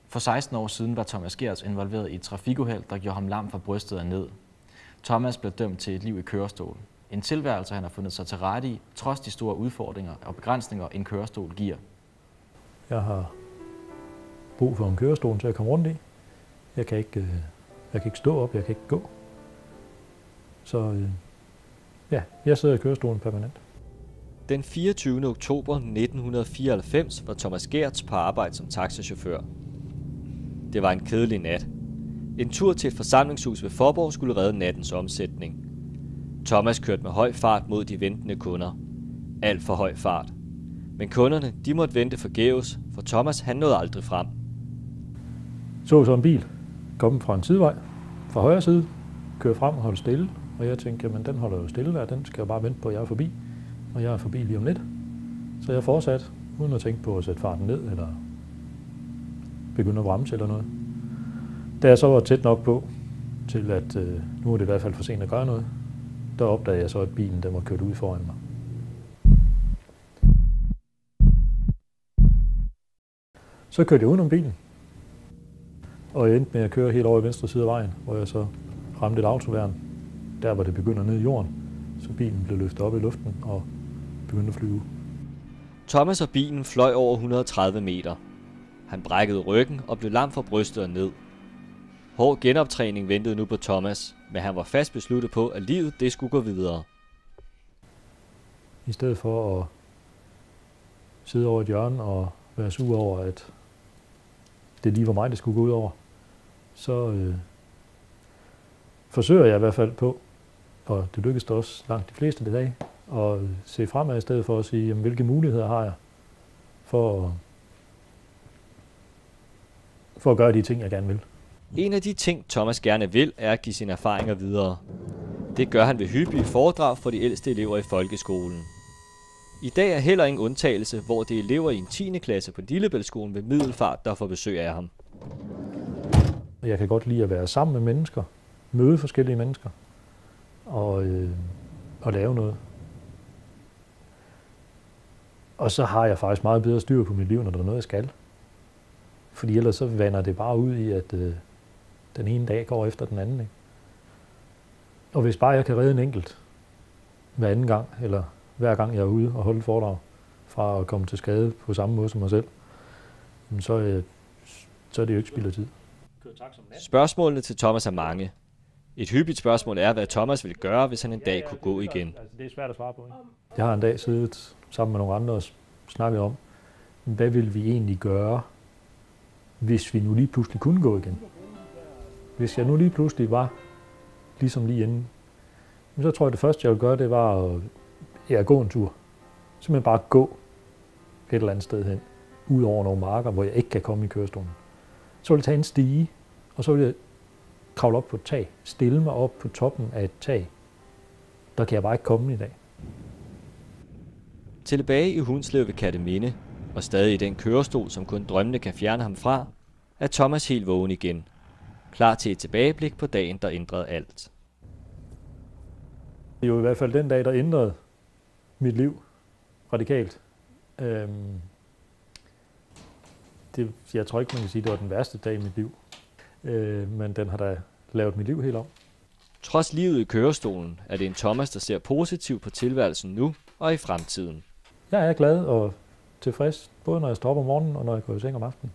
For 16 år siden var Thomas Geertz involveret i et trafikuheld, der gjorde ham lam fra brystet og ned. Thomas blev dømt til et liv i kørestol. En tilværelse, han har fundet sig til rette i, trods de store udfordringer og begrænsninger, en kørestol giver. Jeg har brug for en kørestol, så jeg kommer rundt i. Jeg kan ikke stå op, jeg kan ikke gå. Så jeg sidder i kørestolen permanent. Den 24. oktober 1994 var Thomas Geertz på arbejde som taxachauffør. Det var en kedelig nat. En tur til et forsamlingshus ved Faaborg skulle redde nattens omsætning. Thomas kørte med høj fart mod de ventende kunder. Alt for høj fart. Men kunderne, de måtte vente forgæves, for Thomas han nåede aldrig frem. Så en bil komme fra en sidevej, fra højre side, køre frem og holde stille. Og jeg tænkte, jamen den holder jo stille, og den skal jeg bare vente på, at jeg er forbi. Og jeg er forbi lige om lidt. Så jeg fortsatte, uden at tænke på at sætte farten ned, eller begynde at bremse eller noget. Da jeg så var tæt nok på, til at nu er det i hvert fald for sent at gøre noget, der opdagede jeg så, at bilen den var kørt ud foran mig. Så kørte jeg udenom bilen, og jeg endte med at køre helt over i venstre side af vejen, hvor jeg så ramte et autoværn, der hvor det begynder ned i jorden, så bilen blev løftet op i luften og begyndte at flyve. Thomas og bilen fløj over 130 meter. Han brækkede ryggen og blev lam fra brystet og ned. Hård genoptræning ventede nu på Thomas, men han var fast besluttet på, at livet det skulle gå videre. I stedet for at sidde over et hjørne og være sur over, at det lige var mig, det skulle gå ud over, så forsøger jeg i hvert fald på, og det lykkedes da også langt de fleste dage, at se fremad i stedet for at sige, jamen, hvilke muligheder har jeg for at gøre de ting, jeg gerne vil. En af de ting, Thomas gerne vil, er at give sine erfaringer videre. Det gør han ved hyppige foredrag for de ældste elever i folkeskolen. I dag er heller ingen undtagelse, hvor det er elever i en 10. klasse på Lillebæltsskolen ved Middelfart, der får besøg af ham. Jeg kan godt lide at være sammen med mennesker, møde forskellige mennesker og lave noget. Og så har jeg faktisk meget bedre styr på mit liv, når der er noget, jeg skal. Fordi ellers så vander det bare ud i, at den ene dag går efter den anden. Ikke? Og hvis bare jeg kan redde en enkelt hver anden gang, eller hver gang jeg er ude og holde foredrag, fra at komme til skade på samme måde som mig selv, så er det jo ikke spild af tid. Spørgsmålene til Thomas er mange. Et hyppigt spørgsmål er, hvad Thomas ville gøre, hvis han en dag kunne gå igen. Det er svært at svare på. Ikke? Jeg har en dag siddet sammen med nogle andre og snakket om, hvad vil vi egentlig gøre, hvis vi nu lige pludselig kunne gå igen. Hvis jeg nu lige pludselig var ligesom lige inden, så tror jeg, det første, jeg ville gøre, det var at gå en tur. Simpelthen bare gå et eller andet sted hen, ud over nogle marker, hvor jeg ikke kan komme i kørestolen. Så ville jeg tage en stige, og så ville jeg kravle op på et tag, stille mig op på toppen af et tag. Der kan jeg bare ikke komme i dag. Tilbage i Hundslev ved Kerteminde, og stadig i den kørestol, som kun drømmene kan fjerne ham fra, er Thomas helt vågen igen. Klar til et tilbageblik på dagen, der ændrede alt. Det er jo i hvert fald den dag, der ændrede mit liv radikalt. Jeg tror ikke, man kan sige, at det var den værste dag i mit liv. Men den har da lavet mit liv helt om. Trods livet i kørestolen er det en Thomas, der ser positivt på tilværelsen nu og i fremtiden. Jeg er glad og tilfreds, både når jeg står op om morgenen og når jeg går i seng om aftenen.